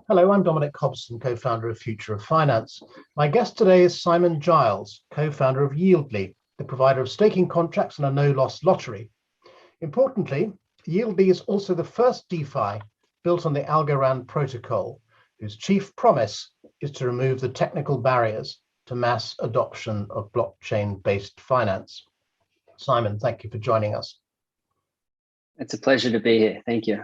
Hello, I'm Dominic Hobson, co-founder of Future of Finance. My guest today is Simon Giles, co-founder of Yieldly, the provider of staking contracts and a no-loss lottery. Importantly, Yieldly is also the first DeFi built on the Algorand protocol, whose chief promise is to remove the technical barriers to mass adoption of blockchain-based finance. Simon, thank you for joining us. It's a pleasure to be here. Thank you.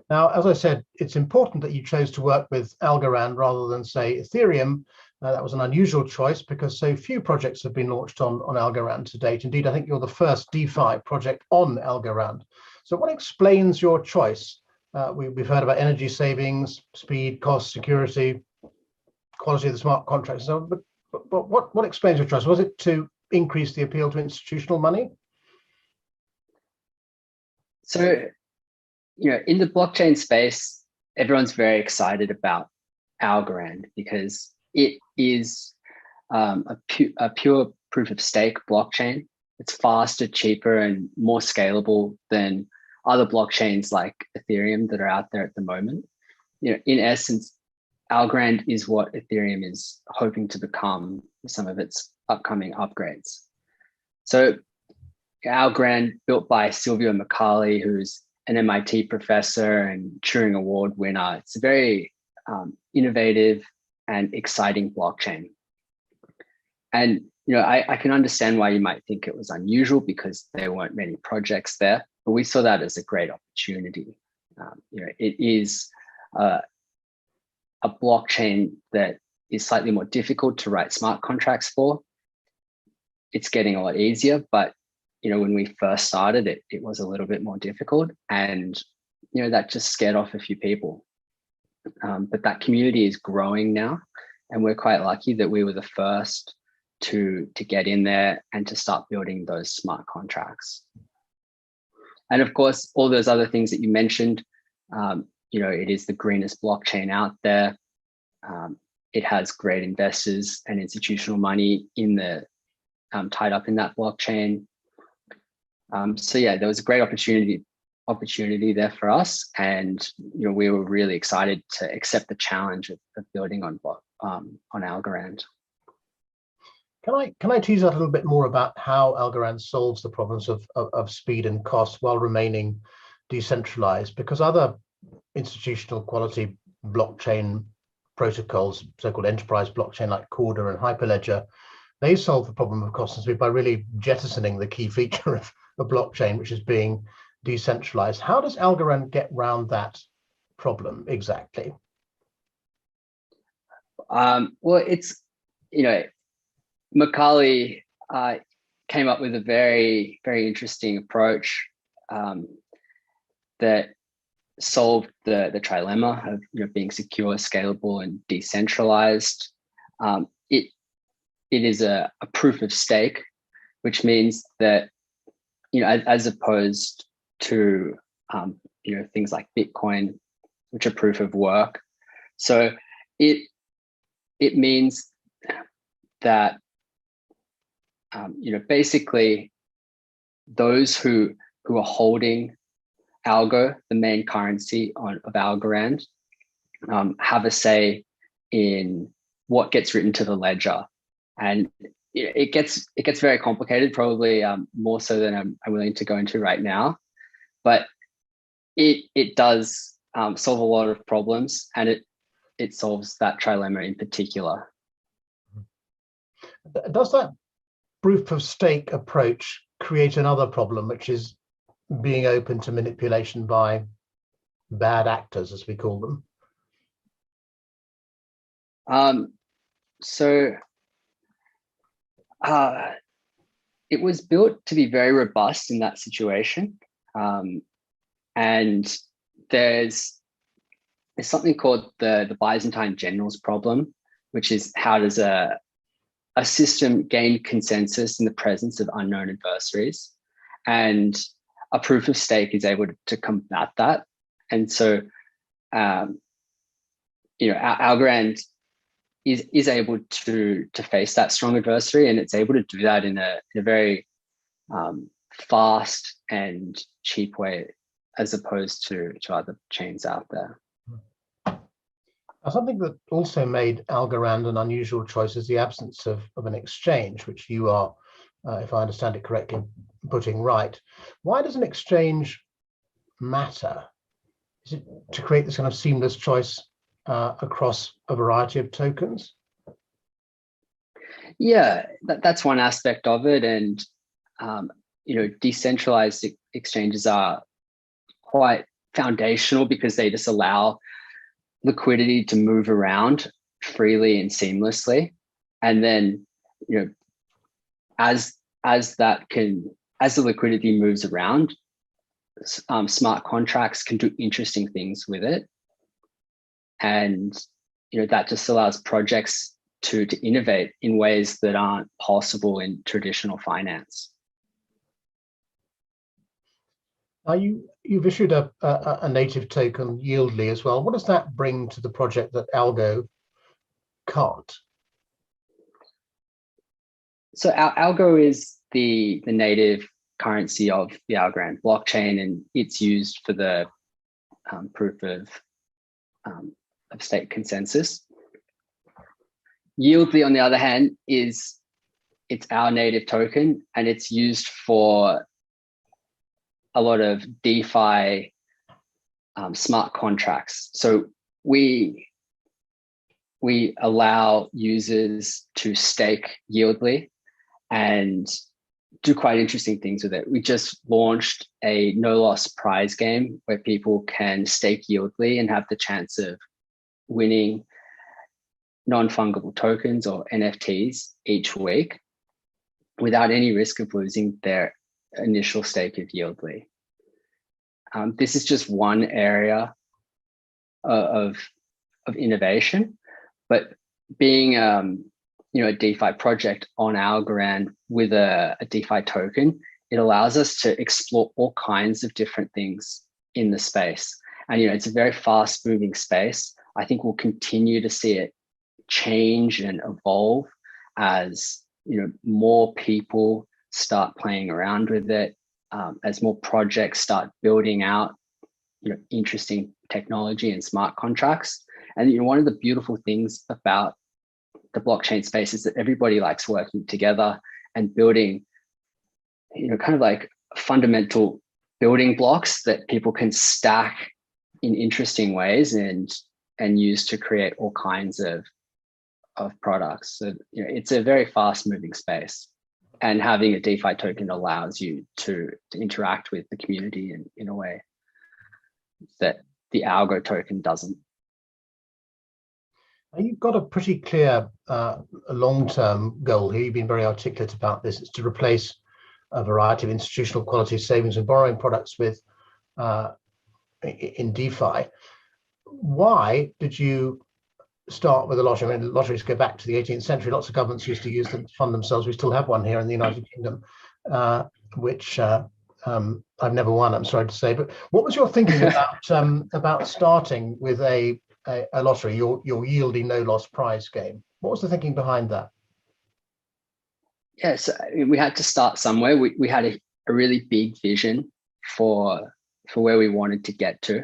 Now, as I said, it's important that you chose to work with Algorand rather than, say, Ethereum. That was an unusual choice because so few projects have been launched on Algorand to date. Indeed, I think you're the first DeFi project on Algorand. So what explains your choice? We've heard about energy savings, speed, cost, security, quality of the smart contracts. So, but what explains your choice? Was it to increase the appeal to institutional money? So, in the blockchain space, everyone's very excited about Algorand because it is a pure proof of stake blockchain. It's faster, cheaper, and more scalable than other blockchains like Ethereum that are out there at the moment. In essence, Algorand is what Ethereum is hoping to become with some of its upcoming upgrades. So Algorand, built by Silvio Micali, who's an MIT professor and Turing Award winner. It's a very innovative and exciting blockchain. And I can understand why you might think it was unusual because there weren't many projects there, but we saw that as a great opportunity. It is a blockchain that is slightly more difficult to write smart contracts for. It's getting a lot easier, but when we first started, it was a little bit more difficult, and that just scared off a few people. But that community is growing now, and we're quite lucky that we were the first to get in there and to start building those smart contracts. And of course, all those other things that you mentioned, it is the greenest blockchain out there. It has great investors and institutional money tied up in that blockchain. So yeah, there was a great opportunity there for us, and we were really excited to accept the challenge of building on Algorand. Can I tease out a little bit more about how Algorand solves the problems of speed and cost while remaining decentralized? Because other institutional quality blockchain protocols, so-called enterprise blockchain like Corda and Hyperledger, they solve the problem of cost and speed by really jettisoning the key feature of a blockchain, which is being decentralized. How does Algorand get around that problem exactly? Well, it's, Micali came up with a very, very interesting approach that solved the trilemma of being secure, scalable, and decentralized. It is a proof of stake, which means that as opposed to things like Bitcoin, which are proof of work. So it means that basically those who are holding Algo, the main currency of Algorand, have a say in what gets written to the ledger. And it gets very complicated, probably more so than I'm willing to go into right now. But it does solve a lot of problems, and it solves that trilemma in particular. Does that proof of stake approach create another problem, which is being open to manipulation by bad actors, as we call them? It was built to be very robust in that situation. And there's something called the Byzantine generals problem, which is how does a system gain consensus in the presence of unknown adversaries? And a proof of stake is able to combat that. And so, Algorand is able to face that strong adversary, and it's able to do that in a very fast and cheap way, as opposed to other chains out there. Something that also made Algorand an unusual choice is the absence of an exchange, which you are, if I understand it correctly, putting right. Why does an exchange matter? Is it to create this kind of seamless choice across a variety of tokens? Yeah, that's one aspect of it. And, decentralized exchanges are quite foundational because they just allow liquidity to move around freely and seamlessly. And then, as the liquidity moves around, smart contracts can do interesting things with it. And, that just allows projects to innovate in ways that aren't possible in traditional finance. Now you've issued a native token, Yieldly, as well. What does that bring to the project that Algo can't? So Algo is the native currency of the Algorand blockchain, and it's used for the proof of stake consensus. Yieldly, on the other hand, it's our native token, and it's used for a lot of DeFi smart contracts. So we allow users to stake Yieldly and do quite interesting things with it. We just launched a no-loss prize game where people can stake Yieldly and have the chance of winning non-fungible tokens or NFTs each week without any risk of losing their initial stake of Yieldly. This is just one area of innovation, but being a DeFi project on Algorand with a DeFi token, it allows us to explore all kinds of different things in the space. And it's a very fast-moving space. I think we'll continue to see it change and evolve as more people start playing around with it, as more projects start building out interesting technology and smart contracts. And one of the beautiful things about the blockchain space is that everybody likes working together and building kind of like fundamental building blocks that people can stack in interesting ways and use to create all kinds of products. So it's a very fast moving space, and having a DeFi token allows you to interact with the community in a way that the Algo token doesn't. You've got a pretty clear long-term goal here. You've been very articulate about this. It's to replace a variety of institutional quality savings and borrowing products with in DeFi. Why did you start with a lottery? I mean, lotteries go back to the 18th century. Lots of governments used to use them to fund themselves. We still have one here in the United Kingdom, which I've never won, I'm sorry to say. But what was your thinking about starting with a lottery, your Yieldy no loss prize game? What was the thinking behind that? Yes, we had to start somewhere. We had a really big vision for where we wanted to get to,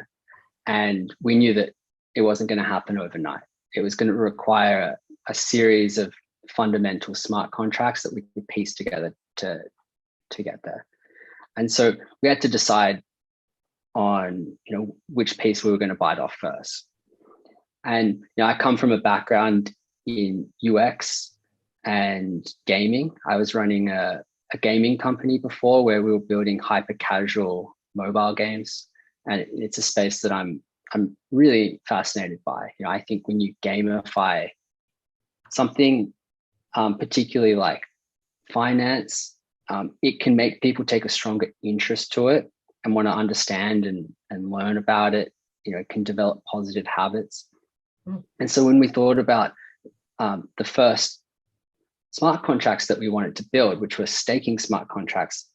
and we knew that it wasn't going to happen overnight. It was going to require a series of fundamental smart contracts that we could piece together to get there. And so we had to decide on which piece we were going to bite off first. And I come from a background in UX and gaming. I was running a gaming company before where we were building hyper casual mobile games, and it's a space that I'm really fascinated by. I think when you gamify something, particularly like finance, it can make people take a stronger interest to it and want to understand and learn about it. It can develop positive habits. And so when we thought about the first smart contracts that we wanted to build, which were staking smart contracts,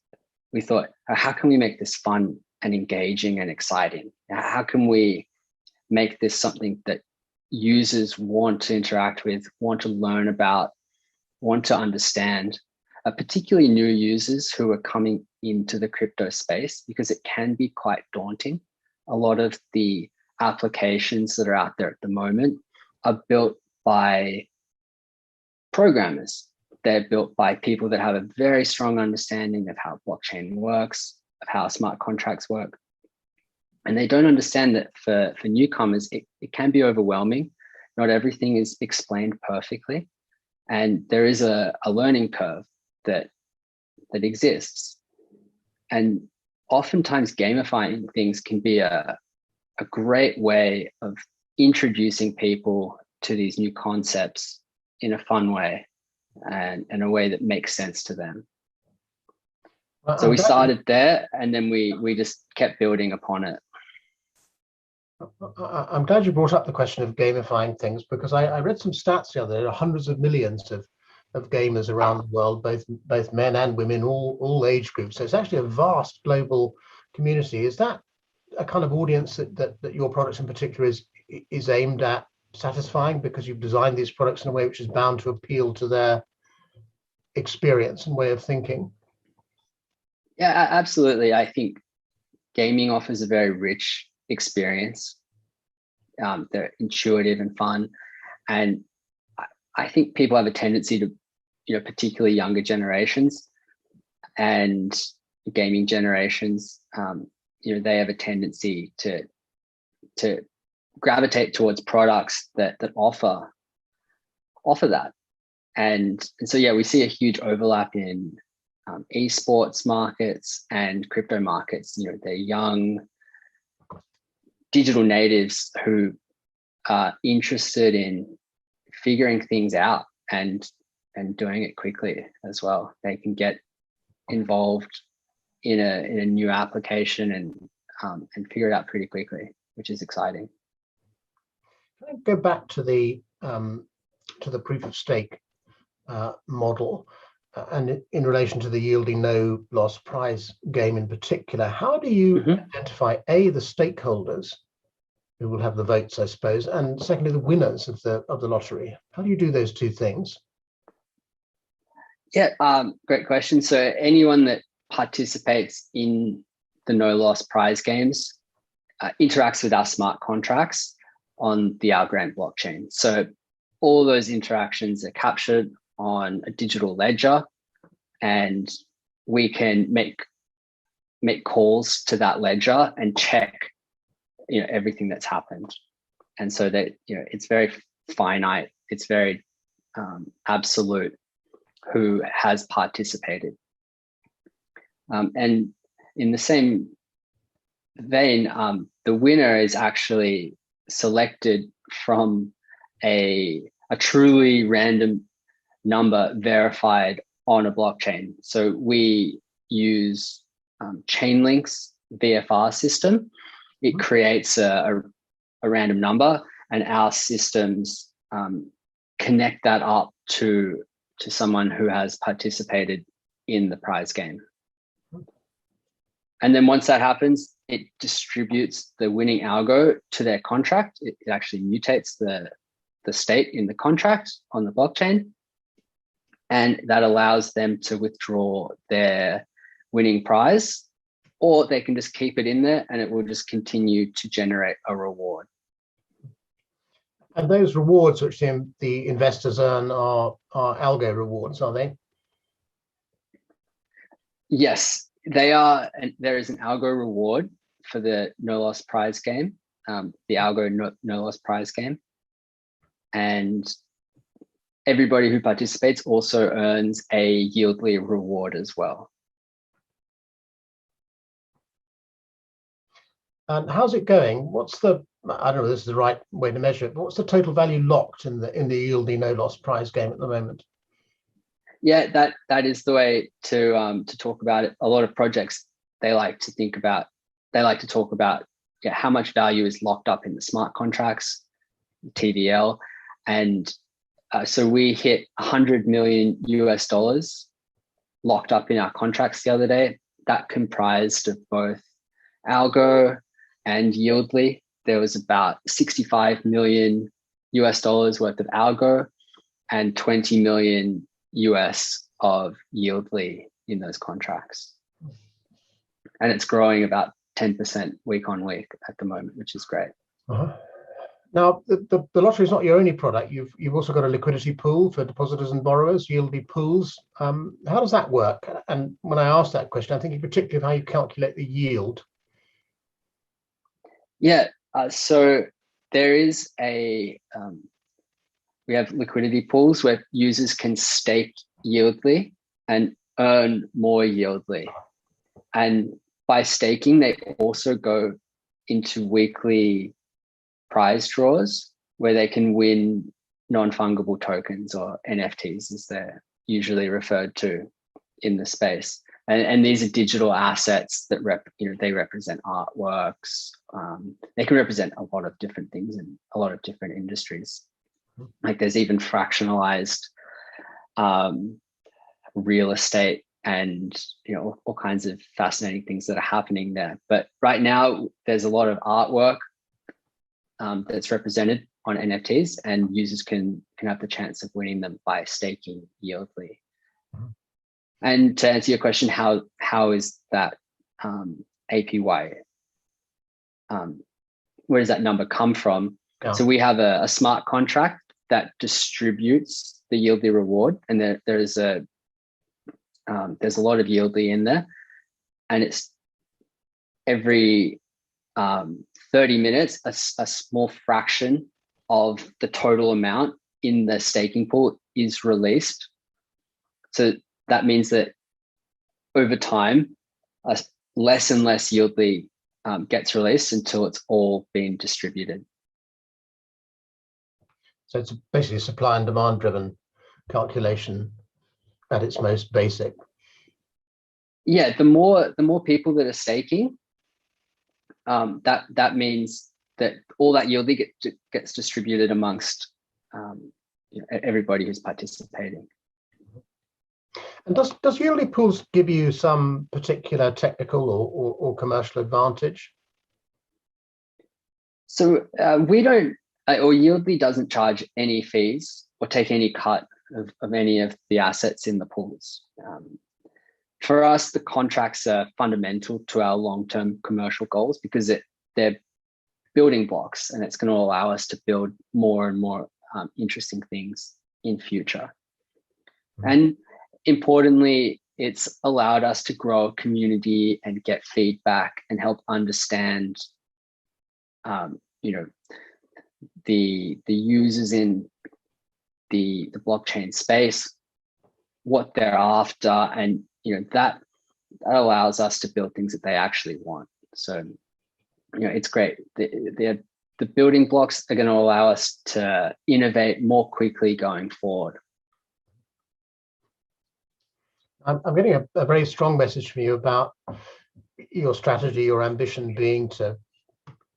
we thought, how can we make this fun and engaging and exciting? How can we make this something that users want to interact with, want to learn about, want to understand, particularly new users who are coming into the crypto space, because it can be quite daunting. A lot of the applications that are out there at the moment are built by programmers. They're built by people that have a very strong understanding of how blockchain works, of how smart contracts work. And they don't understand that for newcomers, it can be overwhelming. Not everything is explained perfectly. And there is a learning curve that exists. And oftentimes gamifying things can be a great way of introducing people to these new concepts in a fun way and in a way that makes sense to them. So we started there, and then we just kept building upon it. I'm glad you brought up the question of gamifying things, because I read some stats the other day. There are hundreds of millions of gamers around the world, both men and women, all age groups. So it's actually a vast global community. Is that a kind of audience that your products in particular is aimed at satisfying, because you've designed these products in a way which is bound to appeal to their experience and way of thinking? Yeah, absolutely. I think gaming offers a very rich experience. They're intuitive and fun, and I think people have a tendency to, particularly younger generations and gaming generations, they have a tendency to gravitate towards products that offer that, and so yeah, we see a huge overlap in esports markets and crypto markets. They're young digital natives who are interested in figuring things out and doing it quickly as well. They can get involved in a new application and figure it out pretty quickly, which is exciting. Can I go back to the proof of stake model? And in relation to the yielding no loss prize game in particular, how do you identify the stakeholders who will have the votes, I suppose, and secondly, the winners of the lottery? How do you do those two things? Yeah, great question. So anyone that participates in the no loss prize games interacts with our smart contracts on the Algorand blockchain. So all those interactions are captured on a digital ledger, and we can make calls to that ledger and check everything that's happened. And so that it's very finite, it's very absolute who has participated. And in the same vein, the winner is actually selected from a truly random number verified on a blockchain. So we use Chainlink's VFR system. It creates a random number, and our systems connect that up to someone who has participated in the prize game. And then once that happens, it distributes the winning algo to their contract. It actually mutates the state in the contract on the blockchain, and that allows them to withdraw their winning prize, or they can just keep it in there and it will just continue to generate a reward. And those rewards which the investors earn are algo rewards, are they? Yes, they are. And there is an algo reward for the no loss prize game, the algo no loss prize game. And everybody who participates also earns a Yieldly reward as well. And how's it going? What's the, I don't know if this is the right way to measure it, but what's the total value locked in the Yieldly no loss prize game at the moment? Yeah, that is the way to talk about it. A lot of projects, they like to talk about how much value is locked up in the smart contracts, TVL, and so we hit $100 million locked up in our contracts the other day. That comprised of both algo and Yieldly. There was about $65 million worth of algo and 20 million US of Yieldly in those contracts. And it's growing about 10% week on week at the moment, which is great. Now, Now, the lottery is not your only product. You've also got a liquidity pool for depositors and borrowers, Yieldy pools. How does that work? And when I ask that question, I'm thinking particularly of how you calculate the yield. Yeah, so there is we have liquidity pools where users can stake Yieldly and earn more Yieldly. And by staking, they also go into weekly prize draws where they can win non-fungible tokens, or NFTs as they're usually referred to in the space. And these are digital assets that they represent artworks. They can represent a lot of different things in a lot of different industries. Like there's even fractionalized real estate and all kinds of fascinating things that are happening there. But right now there's a lot of artwork that's represented on NFTs, and users can have the chance of winning them by staking Yieldly. And to answer your question, how is that APY? Where does that number come from? Yeah. So we have a smart contract that distributes the Yieldly reward, and there's a lot of Yieldly in there, and it's every 30 minutes a small fraction of the total amount in the staking pool is released. So that means that over time, less and less Yieldly gets released until it's all been distributed. So it's basically a supply and demand driven calculation at its most basic. Yeah, the more people that are staking, that means that all that Yieldly gets distributed amongst everybody who's participating. And does Yieldy pools give you some particular technical or commercial advantage? So we don't, or Yieldly doesn't charge any fees or take any cut of any of the assets in the pools. For us, the contracts are fundamental to our long-term commercial goals because they're building blocks, and it's going to allow us to build more and more interesting things in future. And importantly, it's allowed us to grow a community and get feedback and help understand, the users in the blockchain space, what they're after, and that allows us to build things that they actually want. So, it's great. The building blocks are going to allow us to innovate more quickly going forward. I'm getting a very strong message from you about your strategy, your ambition being to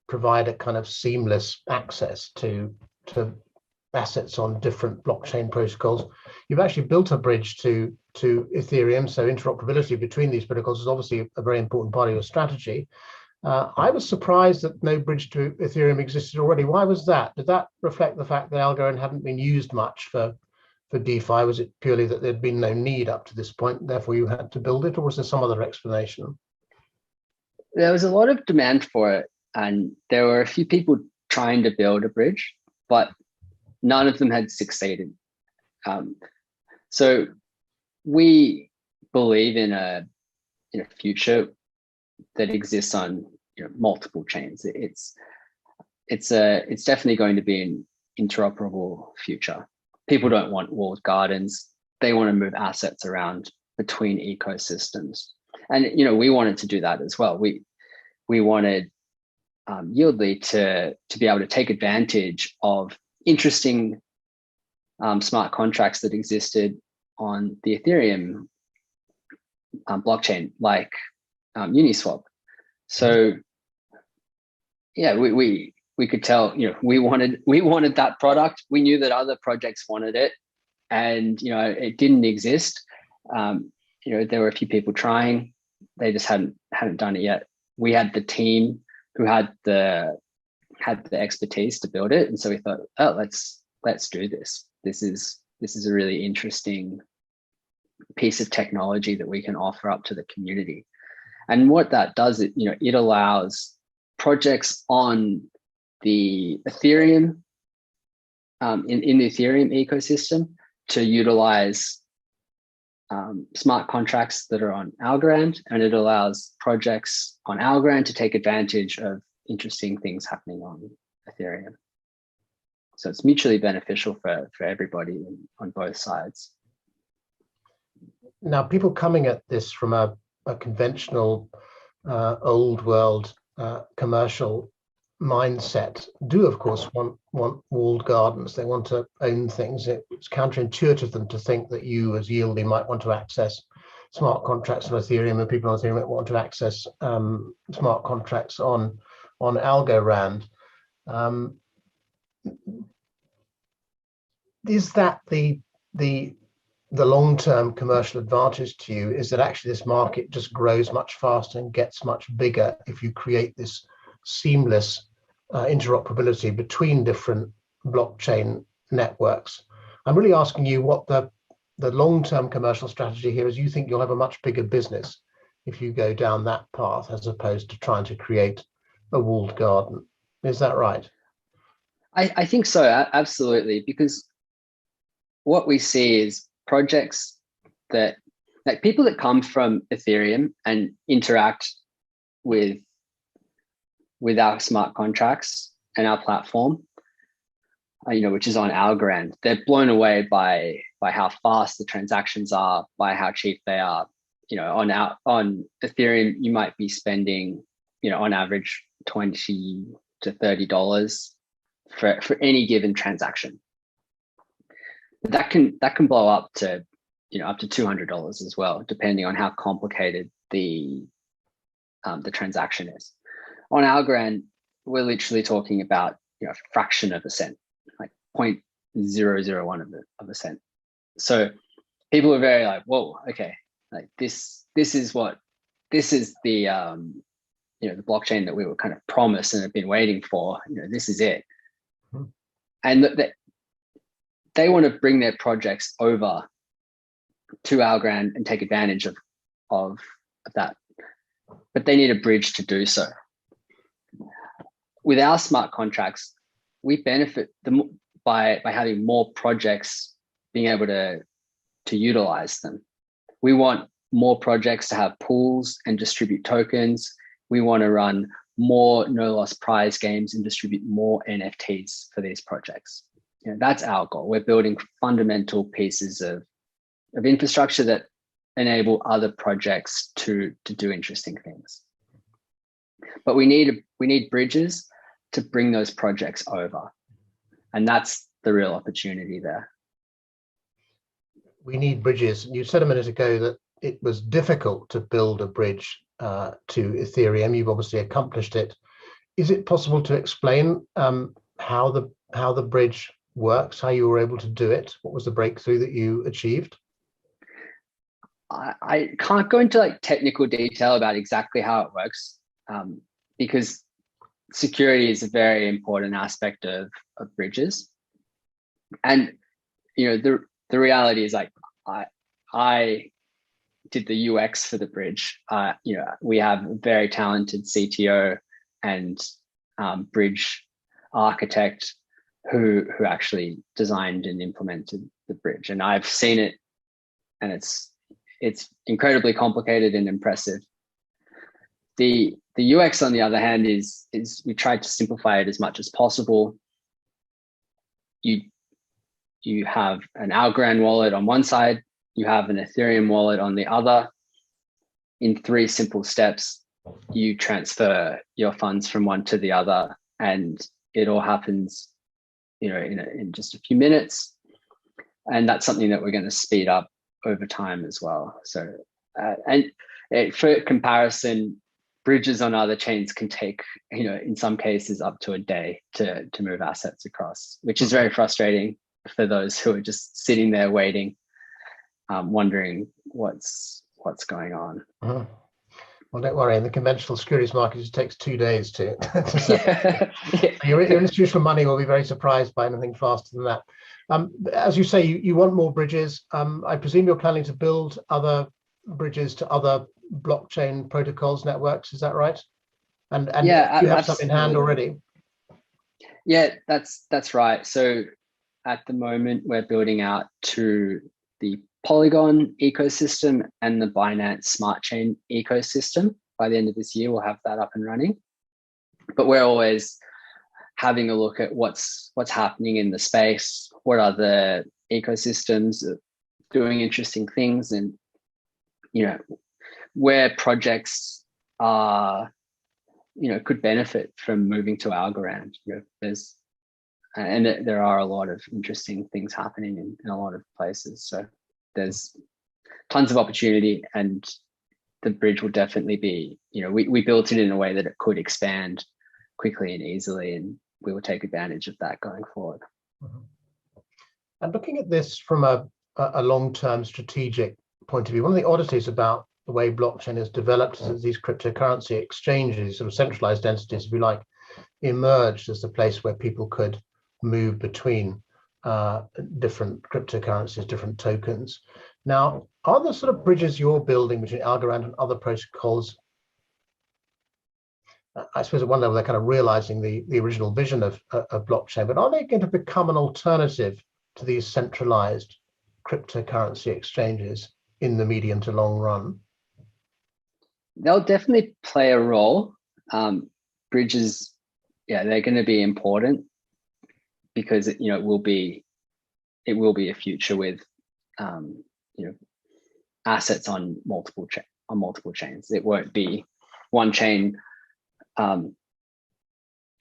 provide a kind of seamless access to assets on different blockchain protocols. You've actually built a bridge to Ethereum, so interoperability between these protocols is obviously a very important part of your strategy. I was surprised that no bridge to Ethereum existed already. Why was that? Did that reflect the fact that Algorand hadn't been used much for DeFi? Was it purely that there'd been no need up to this point, therefore you had to build it, or was there some other explanation? There was a lot of demand for it, and there were a few people trying to build a bridge, but none of them had succeeded. So we believe in a future that exists on multiple chains. It's definitely going to be an interoperable future. People don't want walled gardens. They want to move assets around between ecosystems. And, we wanted to do that as well. We wanted Yieldly to be able to take advantage of interesting smart contracts that existed on the Ethereum blockchain, like Uniswap. So yeah, we could tell, we wanted that product. We knew that other projects wanted it, and it didn't exist. There were a few people trying. They just hadn't done it yet. We had the team who had the expertise to build it, and so we thought, oh, let's do this. This is a really interesting piece of technology that we can offer up to the community. And what that does, it allows projects on the Ethereum in the Ethereum ecosystem to utilize smart contracts that are on Algorand, and it allows projects on Algorand to take advantage of interesting things happening on Ethereum. So it's mutually beneficial for everybody on both sides. Now, people coming at this from a conventional old world commercial mindset do, of course, want walled gardens. They want to own things. It's counterintuitive to them to think that you, as Yieldy, might want to access smart contracts on Ethereum, and people on Ethereum might want to access smart contracts on Algorand. Is that the long-term commercial advantage to you? Is that actually this market just grows much faster and gets much bigger if you create this seamless interoperability between different blockchain networks? I'm really asking you what the long-term commercial strategy here is. You think you'll have a much bigger business if you go down that path as opposed to trying to create a walled garden. Is that right? I think so, absolutely, because what we see is projects that, like, people that come from Ethereum and interact with our smart contracts and our platform, which is on Algorand, they're blown away by how fast the transactions are, by how cheap they are. On Ethereum, you might be spending, on average $20 to $30 for any given transaction. That can blow up to up to $200 as well, depending on how complicated the transaction is. On Algorand, we're literally talking about a fraction of a cent, like 0.001 of a cent. So people are very like, whoa, okay, like this is the the blockchain that we were kind of promised and have been waiting for. This is it. And they want to bring their projects over to Algorand and take advantage of that, but they need a bridge to do so. With our smart contracts, we benefit by having more projects being able to utilize them. We want more projects to have pools and distribute tokens. We want to run more no-loss prize games and distribute more NFTs for these projects. That's our goal. We're building fundamental pieces of infrastructure that enable other projects to do interesting things. But we need bridges to bring those projects over. And that's the real opportunity there. We need bridges. You said a minute ago that it was difficult to build a bridge to Ethereum. You've obviously accomplished it. Is it possible to explain how the bridge works, how you were able to do it? What was the breakthrough that you achieved? I can't go into technical detail about exactly how it works, because security is a very important aspect of bridges. And the reality is, I did the UX for the bridge. We have a very talented CTO and bridge architect who actually designed and implemented the bridge, and I've seen it, and it's incredibly complicated and impressive. The UX, on the other hand, is we tried to simplify it as much as possible. You have an Algorand wallet on one side, you have an Ethereum wallet on the other. In 3 simple steps, you transfer your funds from one to the other, and it all happens, in just a few minutes. And that's something that we're going to speed up over time as well. So, for comparison, bridges on other chains can take, in some cases up to a day to move assets across, which is very frustrating for those who are just sitting there waiting, wondering what's going on. Uh-huh. Well, don't worry. In the conventional securities market, it takes 2 days to Yeah. Your institutional money will be very surprised by anything faster than that. As you say, you want more bridges. I presume you're planning to build other bridges to other blockchain protocols, networks. Is that right? And yeah, you have absolutely. some in hand already. Yeah, that's right. So at the moment, we're building out to the Polygon ecosystem and the Binance Smart Chain ecosystem. By the end of this year, we'll have that up and running. But we're always having a look at what's happening in the space, what are the ecosystems doing interesting things, and where projects are could benefit from moving to Algorand. There are a lot of interesting things happening in a lot of places. So there's tons of opportunity, and the bridge will definitely be, we built it in a way that it could expand quickly and easily, and we will take advantage of that going forward. And looking at this from a long-term strategic point of view, one of the oddities about the way blockchain is developed is that these cryptocurrency exchanges, sort of centralized entities, if you like, emerged as the place where people could move between different cryptocurrencies, different tokens. Now, are there sort of bridges you're building between Algorand and other protocols? I suppose at one level they're kind of realizing the original vision of blockchain, but are they going to become an alternative to these centralized cryptocurrency exchanges in the medium to long run? They'll definitely play a role. Bridges, they're going to be important because it will be a future with assets on multiple chains. It won't be one chain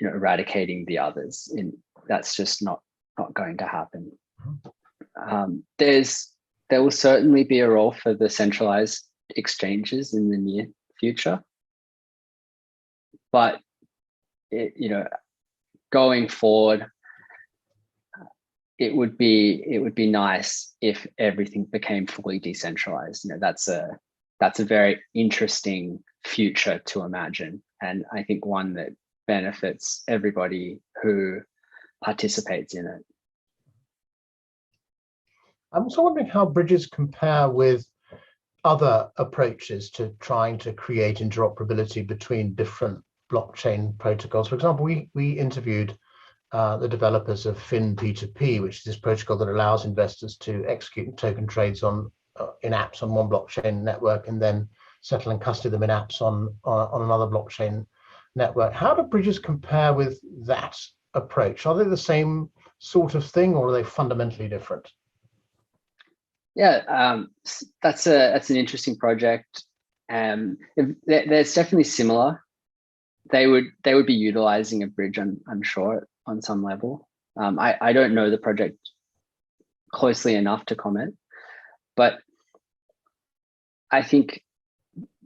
eradicating the others. That's just not going to happen. There will certainly be a role for the centralized exchanges in the near future, but going forward, it would be nice if everything became fully decentralized. That's a very interesting future to imagine, and I think one that benefits everybody who participates in it. I'm also wondering how bridges compare with other approaches to trying to create interoperability between different blockchain protocols. For example, we interviewed the developers of FinP2P, which is this protocol that allows investors to execute token trades in apps on one blockchain network and then settle and custody them in apps on another blockchain network. How do bridges compare with that approach? Are they the same sort of thing, or are they fundamentally different? Yeah, that's an interesting project. There's definitely similar. They would be utilizing a bridge, I'm sure, on some level. I don't know the project closely enough to comment, but I think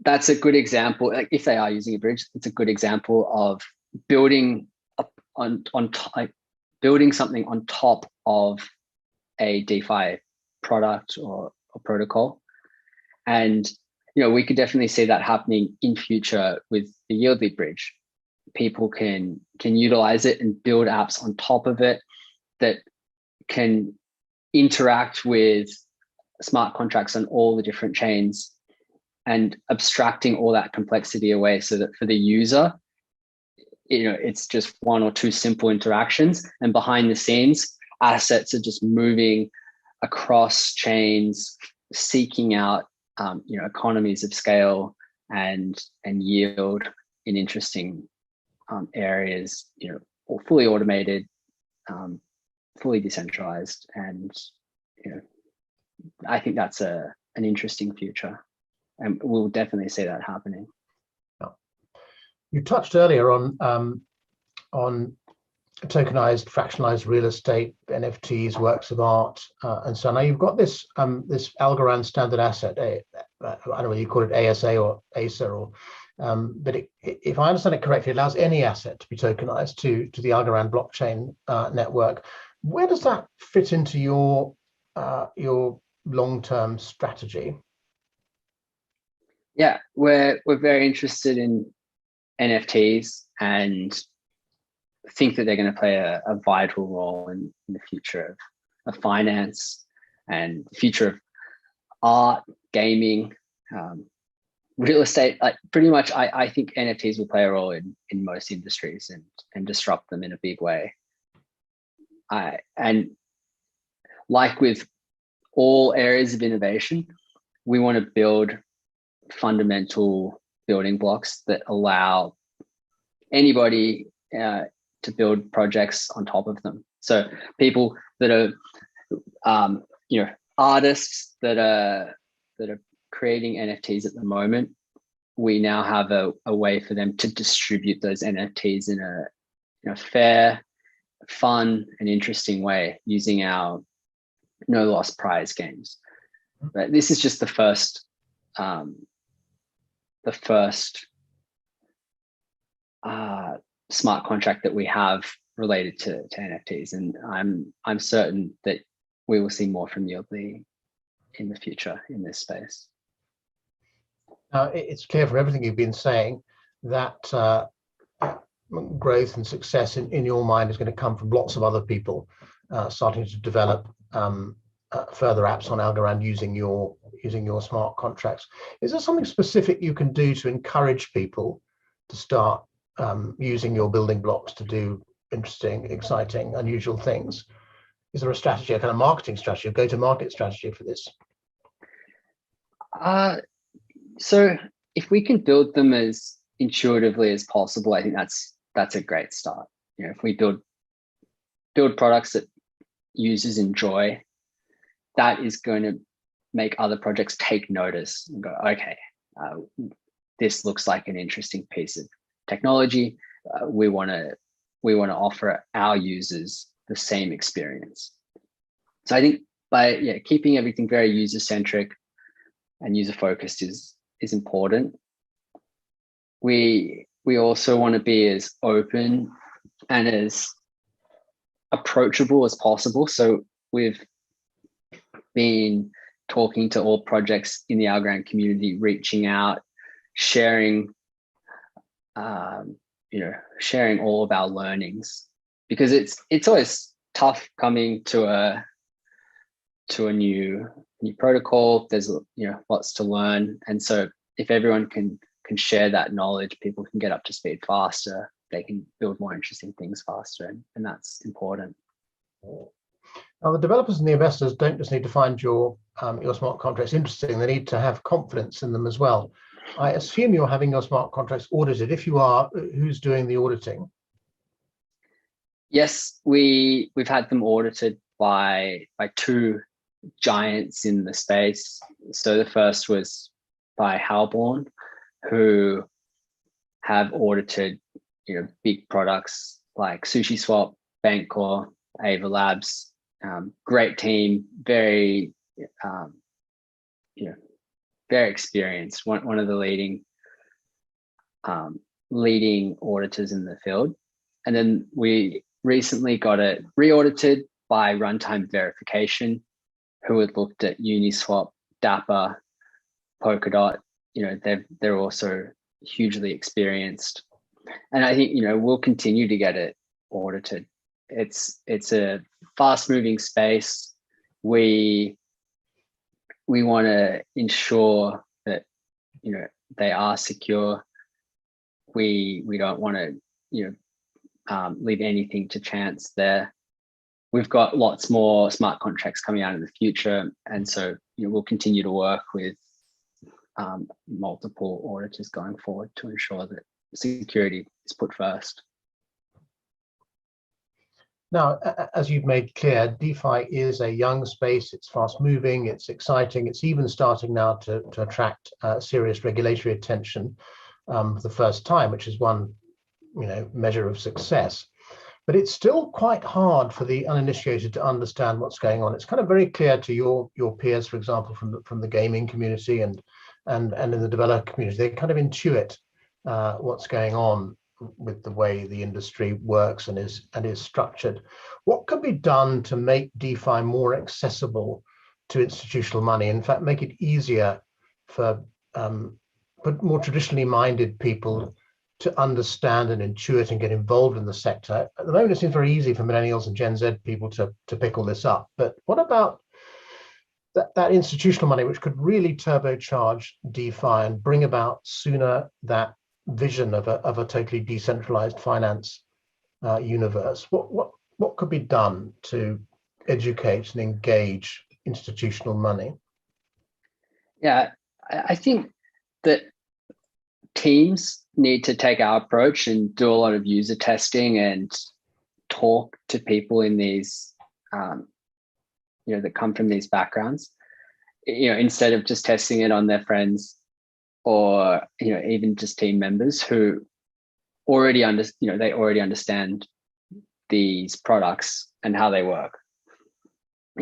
that's a good example. Like, if they are using a bridge, it's a good example of building building something on top of a DeFi product or protocol. And we could definitely see that happening in future with the Yieldly bridge. People can utilize it and build apps on top of it that can interact with smart contracts on all the different chains, and abstracting all that complexity away so that for the user, it's just one or two simple interactions, and behind the scenes, assets are just moving across chains, seeking out economies of scale and yield in interesting areas, or fully automated, fully decentralized. And I think that's an interesting future, and we'll definitely see that happening. You touched earlier on tokenized, fractionalized real estate, NFTs, works of art, and so now you've got this Algorand standard asset. I don't know whether you call it ASA or ASA, or but if I understand it correctly, it allows any asset to be tokenized to the Algorand blockchain network. Where does that fit into your long-term strategy? Yeah, we're very interested in NFTs and think that they're going to play a vital role in the future of finance and the future of art, gaming, real estate. Like, pretty much, I think NFTs will play a role in most industries and disrupt them in a big way. And like with all areas of innovation, we want to build fundamental building blocks that allow anybody to build projects on top of them. So people that are, artists that are creating NFTs at the moment, we now have a way for them to distribute those NFTs in a fair, fun, and interesting way using our no loss prize games. But this is just the first smart contract that we have related to NFTs, and I'm certain that we will see more from Yieldly in the future in this space. It's clear from everything you've been saying that growth and success in your mind is going to come from lots of other people starting to develop further apps on Algorand using your smart contracts. Is there something specific you can do to encourage people to start using your building blocks to do interesting, exciting, unusual things? Is there a strategy, a kind of marketing strategy, a go-to-market strategy for this? So if we can build them as intuitively as possible, I think that's a great start. If we build products that users enjoy, that is going to make other projects take notice and go, okay, this looks like an interesting piece of technology. We want to offer our users the same experience. So I think by keeping everything very user-centric and user-focused is important. We also want to be as open and as approachable as possible. So we've been talking to all projects in the Algorand community, reaching out, sharing all of our learnings, because it's always tough coming to a new protocol. There's lots to learn, and so if everyone can share that knowledge, people can get up to speed faster. They can build more interesting things faster, and that's important. Now, the developers and the investors don't just need to find your smart contracts interesting; they need to have confidence in them as well. I assume you're having your smart contracts audited. If you are, who's doing the auditing? Yes, we've had them audited by two giants in the space. So the first was by Algorand, who have audited big products like SushiSwap, Bancor, Ava Labs. Great team, very very experienced. One of the leading auditors in the field. And then we recently got it re-audited by Runtime Verification, who had looked at Uniswap, Dapper, Polkadot. They're also hugely experienced, and I think we'll continue to get it audited. It's a fast-moving space. We want to ensure that they are secure. We don't want to leave anything to chance there. We've got lots more smart contracts coming out in the future, and so we'll continue to work with multiple auditors going forward to ensure that security is put first. Now, as you've made clear, DeFi is a young space. It's fast moving, it's exciting. It's even starting now to attract serious regulatory attention for the first time, which is one measure of success. But it's still quite hard for the uninitiated to understand what's going on. It's kind of very clear to your peers, for example, from the gaming community and in the developer community. They kind of intuit what's going on with the way the industry works and is structured. What can be done to make DeFi more accessible to institutional money? In fact, make it easier for more traditionally minded people to understand and intuit and get involved in the sector. At the moment, it seems very easy for millennials and Gen Z people to pick all this up. But what about that institutional money, which could really turbocharge DeFi and bring about sooner that vision of a totally decentralized finance universe? What what could be done to educate and engage institutional money? Yeah, I think that teams need to take our approach and do a lot of user testing and talk to people in these, that come from these backgrounds, instead of just testing it on their friends or, even just team members who already understand these products and how they work.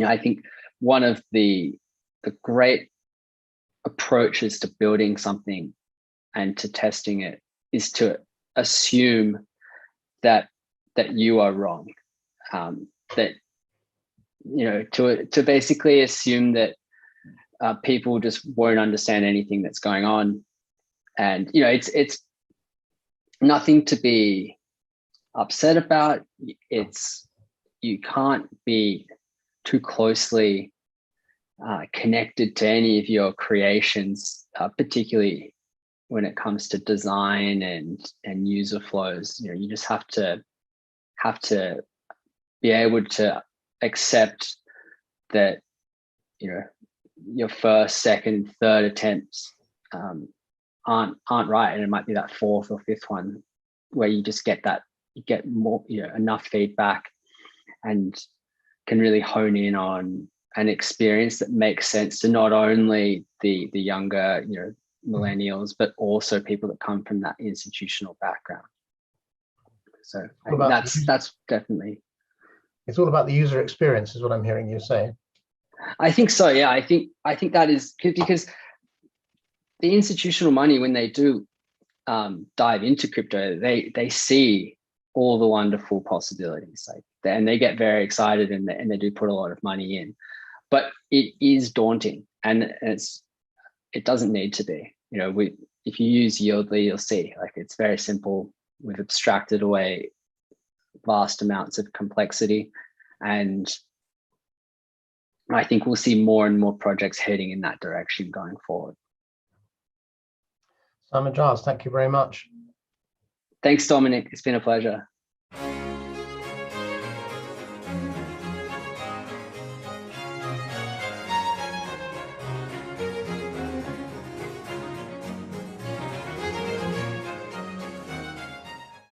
I think one of the great approaches to building something and to testing it is to assume that you are wrong, that to basically assume that people just won't understand anything that's going on, and it's nothing to be upset about. You can't be too closely connected to any of your creations, particularly when it comes to design and user flows. You just have to be able to accept that your first, second, third attempts aren't right, and it might be that fourth or fifth one where you just get more, enough feedback and can really hone in on an experience that makes sense to not only the younger, millennials, but also people that come from that institutional background. So that's definitely. It's all about the user experience, is what I'm hearing you say. I think so. Yeah, I think that is because the institutional money, when they do dive into crypto, they see all the wonderful possibilities, and they get very excited, and they do put a lot of money in. But it is daunting, and it doesn't need to be. If you use Yieldly, you'll see it's very simple. We've abstracted away vast amounts of complexity, and I think we'll see more and more projects heading in that direction going forward. Simon Giles, thank you very much. Thanks, Dominic. It's been a pleasure.